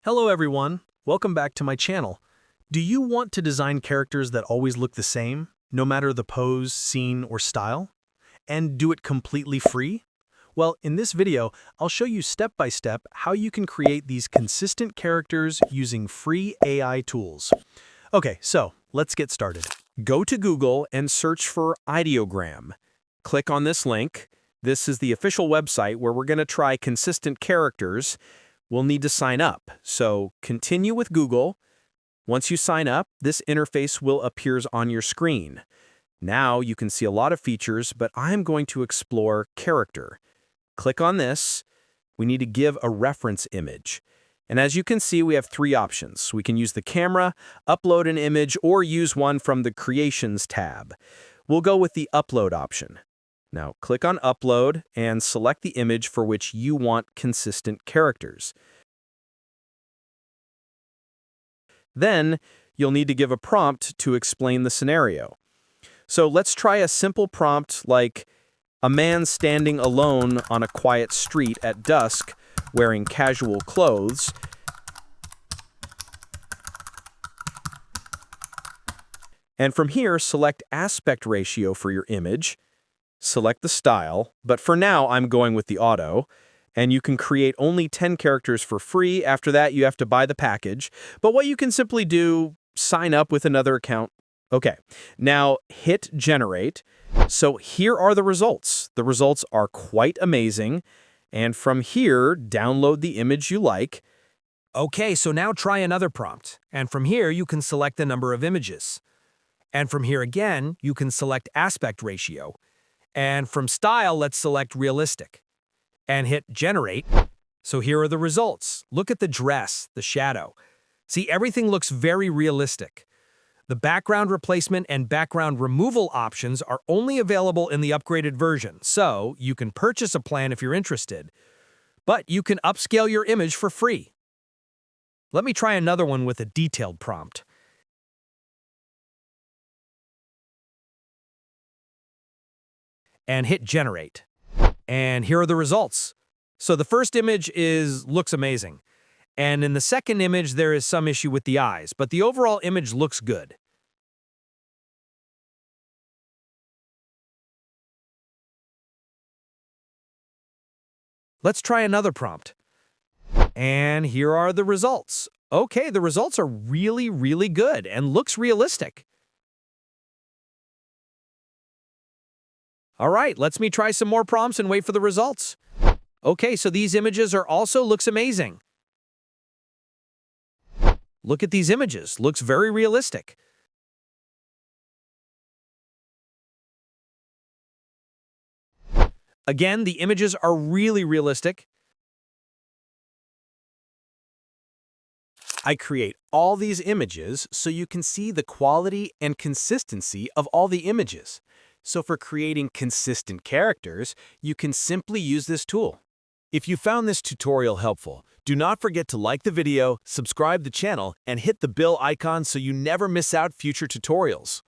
Hello everyone, welcome back to my channel. Do you want to design characters that always look the same, no matter the pose, scene, or style? And do it completely free? Well, in this video, I'll show you step by step how you can create these consistent characters using free AI tools. Okay, so let's get started. Go to Google and search for Ideogram. Click on this link. This is the official website where we're going to try consistent characters. We'll need to sign up, so continue with Google. Once you sign up, this interface will appear on your screen. Now you can see a lot of features, but I'm going to explore character. Click on this. We need to give a reference image. And as you can see, we have three options. We can use the camera, upload an image, or use one from the Creations tab. We'll go with the Upload option. Now, click on Upload and select the image for which you want consistent characters. Then, you'll need to give a prompt to explain the scenario. So let's try a simple prompt like, a man standing alone on a quiet street at dusk, wearing casual clothes. And from here, select aspect ratio for your image. Select the style, but for now I'm going with the auto, and you can create only 10 characters for free. After that, you have to buy the package, but what you can simply do, sign up with another account. Okay, now hit generate. So here are the results. The results are quite amazing, and from here, download the image you like. Okay, so now try another prompt, and from here you can select the number of images. And from here again, you can select aspect ratio. And from style, let's select realistic. And hit generate. So here are the results. Look at the dress, the shadow. See, everything looks very realistic. The background replacement and background removal options are only available in the upgraded version, so you can purchase a plan if you're interested. But you can upscale your image for free. Let me try another one with a detailed prompt. And hit generate. And here are the results. So the first image looks amazing. And in the second image, there is some issue with the eyes, but the overall image looks good. Let's try another prompt. And here are the results. Okay, the results are really good and looks realistic. All right, let's me try some more prompts and wait for the results. Okay, so these images looks amazing. Look at these images, looks very realistic. Again, the images are really realistic. I create all these images so you can see the quality and consistency of all the images. So for creating consistent characters, you can simply use this tool. If you found this tutorial helpful, do not forget to like the video, subscribe the channel, and hit the bell icon so you never miss out future tutorials.